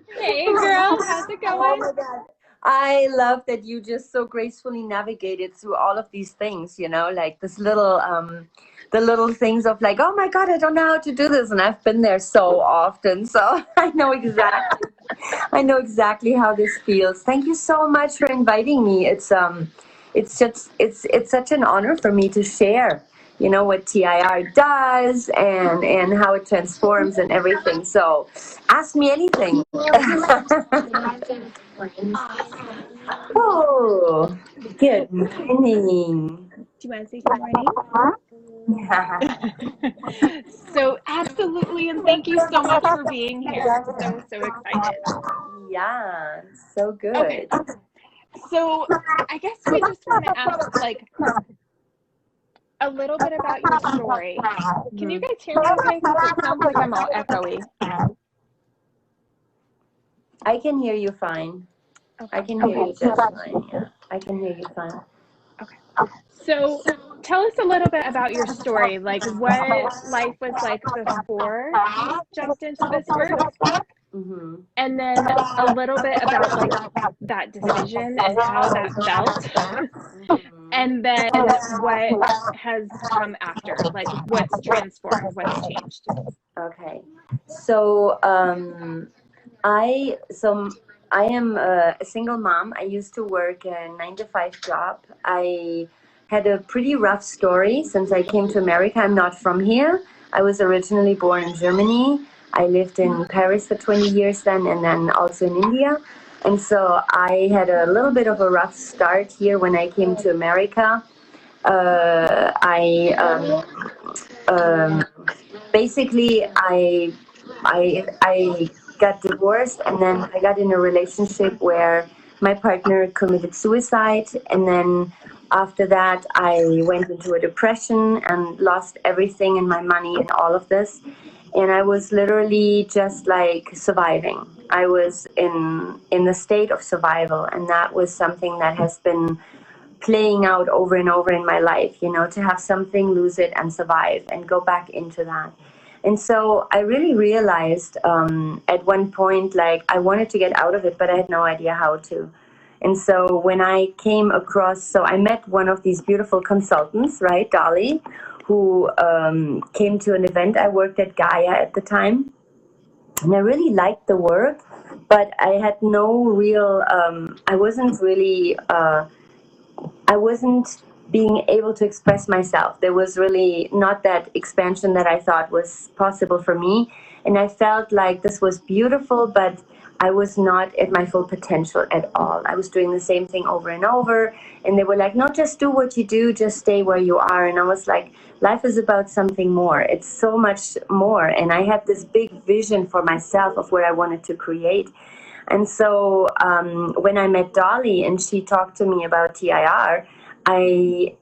Hey girl, how's it Oh going? my God. I love that you just so gracefully navigated through all of these things, like this the little things of like, oh my God, I don't know how to do this. And I've been there so often. So I know exactly how this feels. Thank you so much for inviting me. It's such an honor for me to share, what TIR does and how it transforms and everything. So ask me anything. Oh, good morning. Do you want to say good morning? So, absolutely, and thank you so much for being here. So excited. Yeah, so Okay, good. so I guess we just want to ask like a little bit about your story. Can you Mhm. guys hear me okay? Because it sounds like I'm all echoey. I can hear you fine. I Okay, can hear you just fine. Yeah, I can hear you fine. okay. So, tell us a little bit about your story, like what life was like before you jumped into this work, Mm-hmm. and then a little bit about like that decision and how that felt, and then what has come after, like what's transformed, what's changed. Okay. So, I so I am a single mom. I used to work a 9 to 5 job. I had a pretty rough story since I came to America. I'm not from here. I was originally born in Germany. I lived in Paris for 20 years then, and then also in India. And so I had a little bit of a rough start here when I came to America. I basically I got divorced, and then I got in a relationship where my partner committed suicide, and then after that I went into a depression and lost everything and my money and all of this, and I was literally just like surviving. I was in the state of survival, and that was something that has been playing out over and over in my life, to have something, lose it, and survive and go back into that. And so I really realized at one point, like, I wanted to get out of it, but I had no idea how to. And so when I came across, so I met one of these beautiful consultants, right, Dolly, who came to an event. I worked at Gaia at the time, and I really liked the work, but I had no real, I wasn't really. I wasn't being able to express myself. There was really not that expansion that I thought was possible for me. And I felt like this was beautiful, but I was not at my full potential at all. I was doing the same thing over and over. And they were like, no, just do what you do, just stay where you are. And I was like, life is about something more. It's so much more. And I had this big vision for myself of what I wanted to create. And so when I met Dolly and she talked to me about TIR, I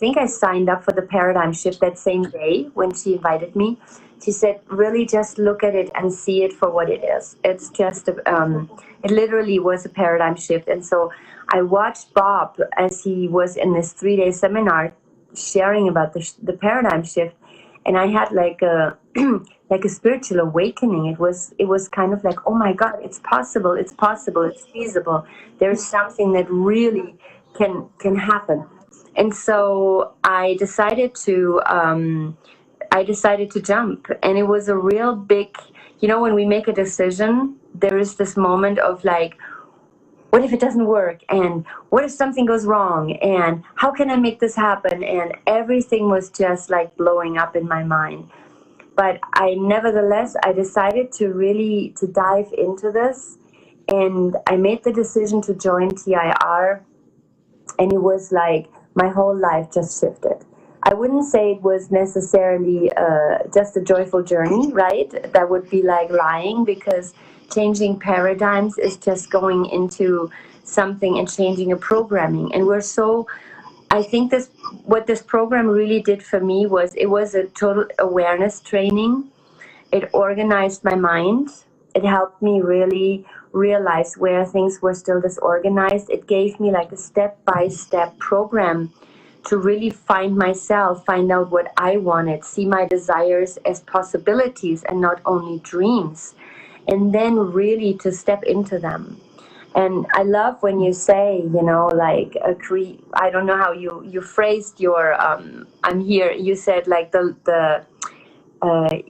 think I signed up for the paradigm shift that same day when she invited me. She said, really just look at it and see it for what it is. It's just, it literally was a paradigm shift. And so I watched Bob as he was in this 3 day seminar sharing about the paradigm shift, and I had like a like a spiritual awakening. It was kind of like, oh my God, it's possible, it's possible, it's feasible. There's something that really can happen. And so I decided to jump, and it was a real big, when we make a decision, there is this moment of like, what if it doesn't work, and what if something goes wrong, and how can I make this happen, and everything was just like blowing up in my mind. But I nevertheless, I decided to dive into this, and I made the decision to join TIR, and it was like my whole life just shifted. I wouldn't say it was necessarily just a joyful journey, right? That would be like lying, because changing paradigms is just going into something and changing a programming. And we're so, I think this, what this program really did for me was it was a total awareness training. It organized my mind. It helped me really realize where things were still disorganized. It gave me like a step by step program to really find myself, find out what I wanted, see my desires as possibilities and not only dreams. and then really to step into them. And I love when you say, like I don't know how you phrased your I'm here. You said like the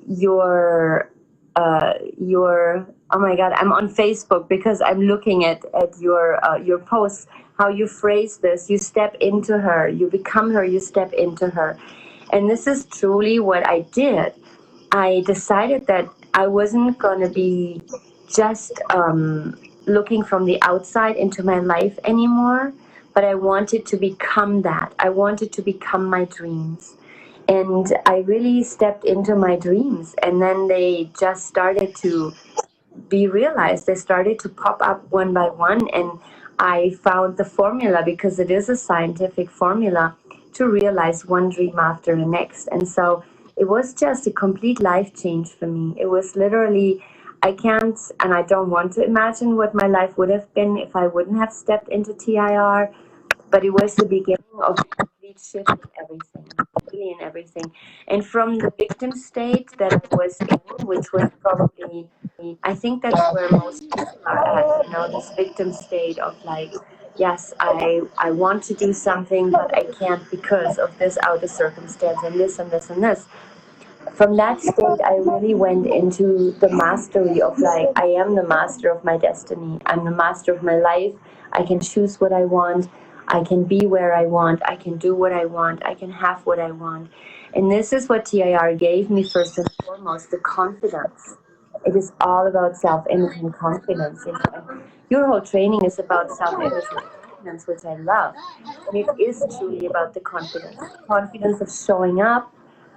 your oh my god, I'm on Facebook because I'm looking at your posts. How you phrase this: you step into her, you become her, you step into her. And this is truly what I did. I decided that I wasn't going to be just looking from the outside into my life anymore, but I wanted to become that. I wanted to become my dreams. And I really stepped into my dreams, and then they just started to be realized. They started to pop up one by one, and I found the formula, because it is a scientific formula, to realize one dream after the next. And so it was just a complete life change for me. It was literally, I can't and I don't want to imagine what my life would have been if I wouldn't have stepped into TIR, but it was the beginning of a complete shift in everything, really in everything. And from the victim state that I was in, which was probably, I think that's where most people are at, this victim state of like, yes, I want to do something, but I can't because of this outer circumstance and this and this and this. From that state, I really went into the mastery of like, I am the master of my destiny. I'm the master of my life. I can choose what I want. I can be where I want. I can do what I want. I can have what I want. And this is what TIR gave me first and foremost, the confidence. It is all about self-image and confidence. And your whole training is about self-image and confidence, which I love. And it is truly about the confidence of showing up,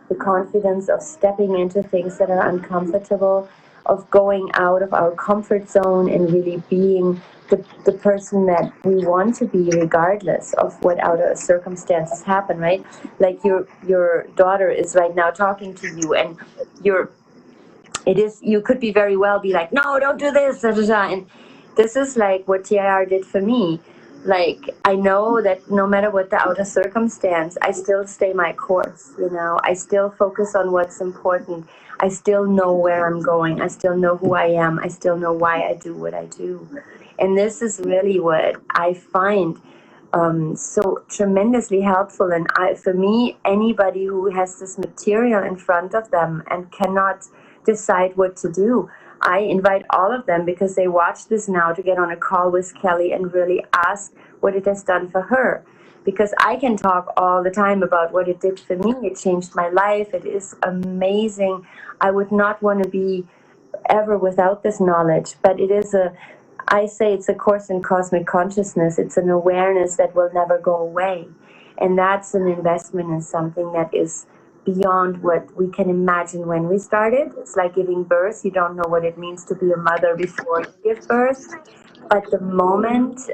the confidence of stepping into things that are uncomfortable, of going out of our comfort zone and really being the person that we want to be, regardless of what outer circumstances happen, right? Like your daughter is right now talking to you, and you're it is, you could be very well be like, no, don't do this, da, da, da. And this is like what TIR did for me. Like, I know that no matter what the outer circumstance, I still stay my course. I still focus on what's important. I still know where I'm going. I still know who I am. I still know why I do what I do. And this is really what I find so tremendously helpful. And for me, anybody who has this material in front of them and cannot decide what to do, I invite all of them, because they watch this now, to get on a call with Kelly and really ask what it has done for her. Because I can talk all the time about what it did for me. It changed my life. It is amazing. I would not want to be ever without this knowledge, but I say it's a course in cosmic consciousness. It's an awareness that will never go away. And that's an investment in something that is beyond what we can imagine when we started. It's like giving birth. You don't know what it means to be a mother before you give birth. But the moment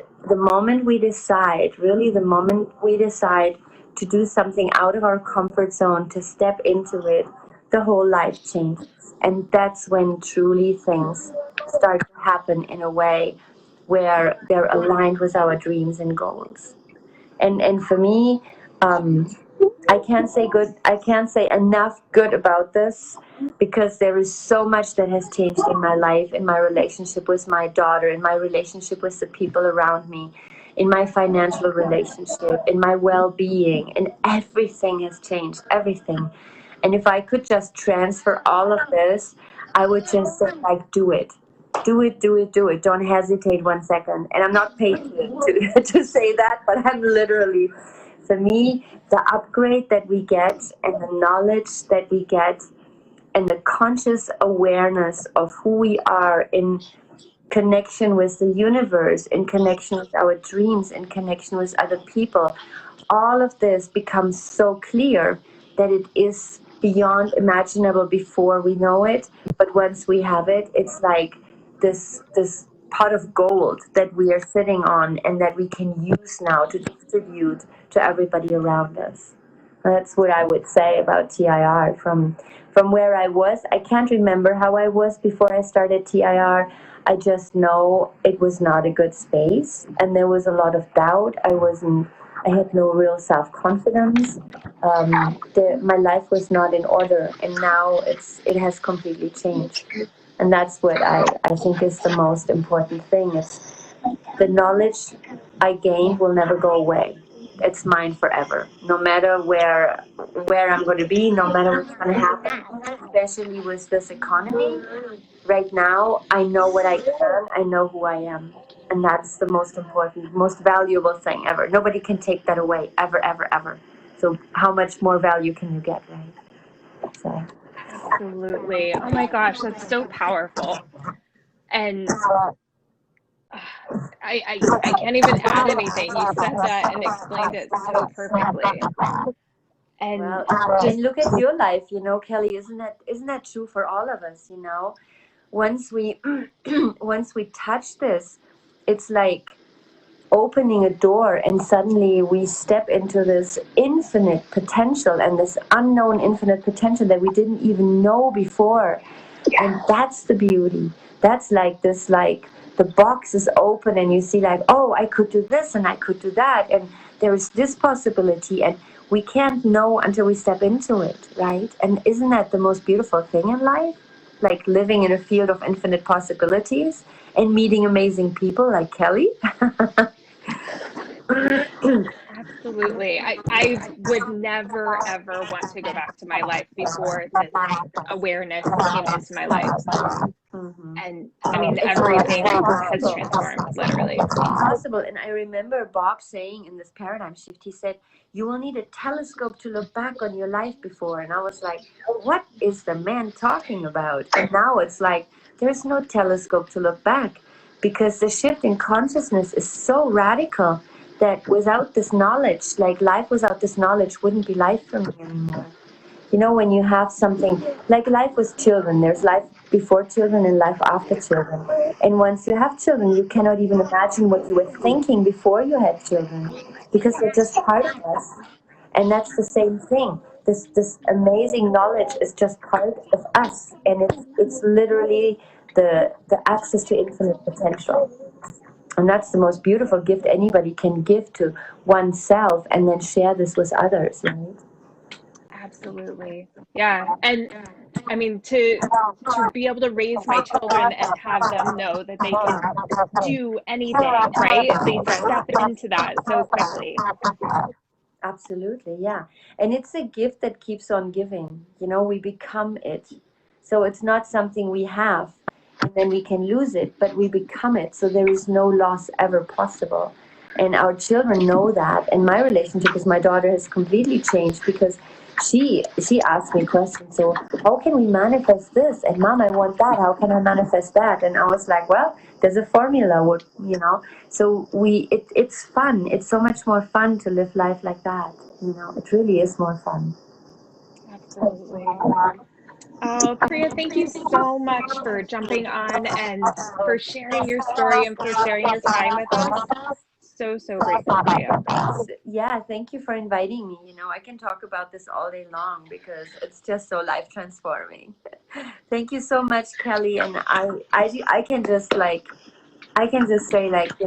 we decide, really the moment we decide to do something out of our comfort zone, to step into it, the whole life changes. And that's when truly things start to happen in a way where they're aligned with our dreams and goals. And for me, I can't say enough good about this, because there is so much that has changed in my life, in my relationship with my daughter, in my relationship with the people around me, in my financial relationship, in my well-being, and everything has changed, everything. And if I could just transfer all of this, I would just say, like, do it. Do it, do it, do it. Don't hesitate 1 second. And I'm not paid to say that, but I'm literally, for me, the upgrade that we get and the knowledge that we get and the conscious awareness of who we are in connection with the universe, in connection with our dreams, in connection with other people, all of this becomes so clear that it is beyond imaginable before we know it. But once we have it, it's like this pot of gold that we are sitting on and that we can use now to distribute to everybody around us. That's what I would say about TIR. From where I was, I can't remember how I was before I started TIR. I just know it was not a good space, and there was a lot of doubt. I had no real self-confidence. My life was not in order, and now it has completely changed. And that's what I think is the most important thing. It's the knowledge I gained will never go away. It's mine forever. No matter where I'm going to be, no matter what's going to happen, especially with this economy. Right now, I know what I can, I know who I am. And that's the most important, most valuable thing ever. Nobody can take that away, ever, ever, ever. So, how much more value can you get, right? So, Absolutely. Oh my gosh, that's so powerful. And uh, I can't even add anything. You said that and explained it so perfectly. And well, just and look at your life, Kelly. Isn't that true for all of us? Once we once we touch this, it's like opening a door, and suddenly we step into this infinite potential and this unknown infinite potential that we didn't even know before. And that's the beauty. That's like this, like the box is open and you see like, oh, I could do this and I could do that, and there is this possibility, and we can't know until we step into it, right? And isn't that the most beautiful thing in life, like living in a field of infinite possibilities and meeting amazing people like Kelly? absolutely. I would never ever want to go back to my life before this awareness came into my life. Mhm. And I mean, everything has transformed, literally. Possible. And I remember Bob saying in this paradigm shift, he said, you will need a telescope to look back on your life before. And I was like, what is the man talking about? And now it's like, there's no telescope to look back, because the shift in consciousness is so radical that without this knowledge, like life without this knowledge wouldn't be life for me anymore. When you have something like life with children, there's life before children and life after children. And once you have children, you cannot even imagine what you were thinking before you had children, because they're just part of us. And that's the same thing. This amazing knowledge is just part of us, and it's literally the access to infinite potential. And that's the most beautiful gift anybody can give to oneself, and then share this with others, right? Absolutely. Yeah. And I mean, to be able to raise my children and have them know that they can do anything, right? They step into that so quickly. Absolutely, yeah. And it's a gift that keeps on giving. We become it. So it's not something we have and then we can lose it, but we become it. So there is no loss ever possible. And our children know that. And my relationship with my daughter has completely changed, because she asked me questions. So how can we manifest this? And mom, I want that. How can I manifest that? And I was like, well, there's a formula, so it's fun. It's so much more fun to live life like that. It really is more fun. Absolutely. Oh, Priya, thank you so much for jumping on and for sharing your story and for sharing your time with us. So, so grateful for you. Yeah, thank you for inviting me. I can talk about this all day long because it's just so life transforming. Thank you so much, Kelly. And I can just say, like,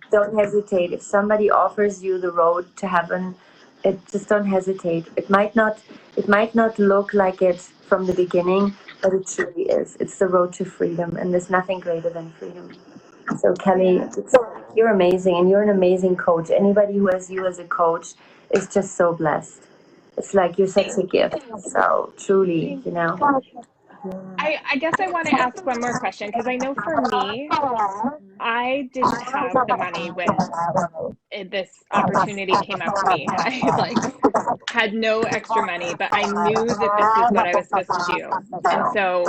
don't hesitate. If somebody offers you the road to heaven, just don't hesitate. It might not look like it from the beginning, but it truly is. It's the road to freedom, and there's nothing greater than freedom. So, Kelly, Yeah. you're amazing, and you're an amazing coach. Anybody who has you as a coach is just so blessed. It's like you're such a Thank gift. So, truly, thank I guess I want to ask one more question because I know for me, I didn't have the money when this opportunity came up to me. I like had no extra money, but I knew that this is what I was supposed to do. And so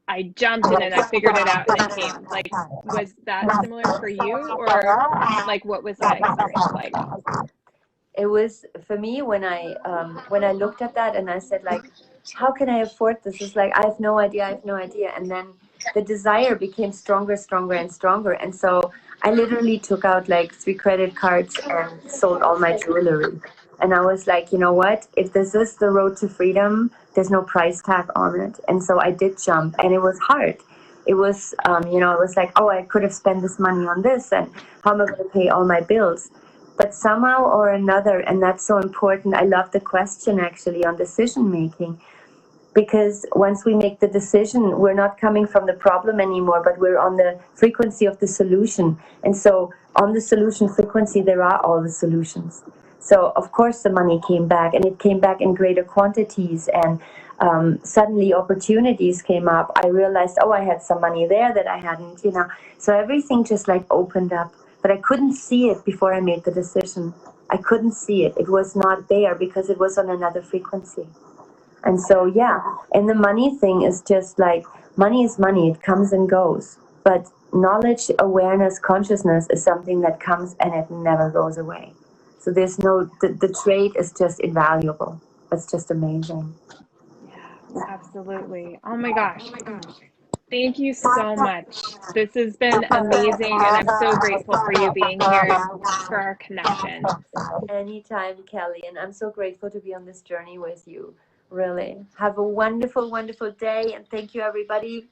I jumped and then I figured it out and it came. Like, was that similar for you, or like what was that experience like? it was for me when I looked at that and I said, like, how can I afford this? It's like, I have no idea. And then the desire became stronger and stronger. And so I literally took out like 3 credit cards and sold all my jewelry. And I was like, you know what? If this is the road to freedom, there's no price tag on it. And so I did jump, and it was hard. It was, it was like, oh, I could have spent this money on this, and how am I going to pay all my bills? But somehow or another, and that's so important, I love the question actually on decision making. because once we make the decision, we're not coming from the problem anymore, but we're on the frequency of the solution. And so on the solution frequency, there are all the solutions. So of course the money came back, and it came back in greater quantities, and suddenly opportunities came up. I realized, oh, I had some money there that I hadn't, so everything just like opened up, but I couldn't see it before I made the decision. I couldn't see it. It was not there because it was on another frequency. And so, yeah, and the money thing is just like, money is money, it comes and goes. But knowledge, awareness, consciousness is something that comes and it never goes away. So there's no, the trade is just invaluable. It's just amazing. Yeah, absolutely. Oh my gosh. Thank you so much. This has been amazing, and I'm so grateful for you being here and for our connection. Anytime, Kelly, and I'm so grateful to be on this journey with you. Really. Have a wonderful, wonderful day, and thank you, everybody.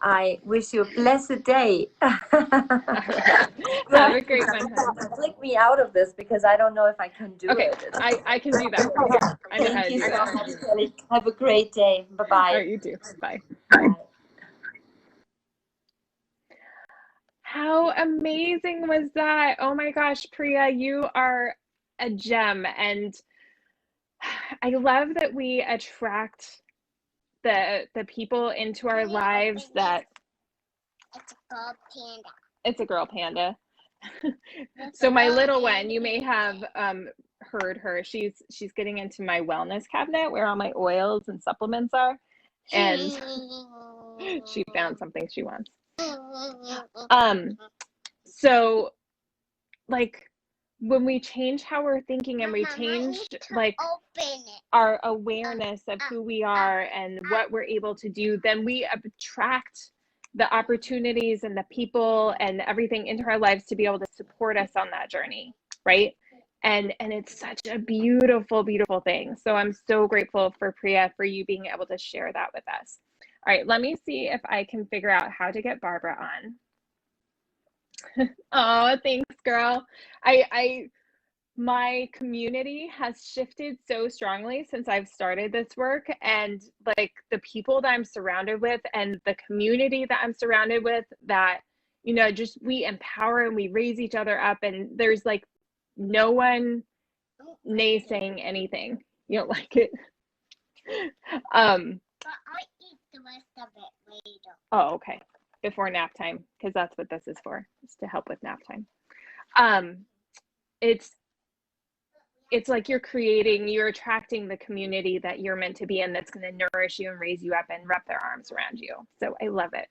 I wish you a blessed day. All right. Have a great one, hon. Click me out of this because I don't know if I can do Okay, it. I can do that for you. I know how to do that. Thank you so much, Kelly. Have a great day. Bye-bye. All right, you too. Bye. Bye. How amazing was that? Oh my gosh, Priya, you are a gem. And I love that we attract the people into our lives that it's a girl panda. So my little one, you may have heard her. She's getting into my wellness cabinet where all my oils and supplements are, and she found something she wants. So like when we change how we're thinking and we change like our awareness of who we are and what we're able to do, then we attract the opportunities and the people and everything into our lives to be able to support us on that journey, right? And it's such a beautiful, beautiful thing. So I'm so grateful for Priya for you being able to share that with us. All right, let me see if I can figure out how to get Barbara on. Oh, thanks, girl. My community has shifted so strongly since I've started this work, and like the people that I'm surrounded with and the community that I'm surrounded with, that just we empower and we raise each other up, and there's like no one naysaying anything. You don't like it? But I'll eat the rest of it later. Oh, okay. Before nap time, because that's what this is for, is to help with nap time. It's like you're attracting the community that you're meant to be in, that's going to nourish you and raise you up and wrap their arms around you. So I love it.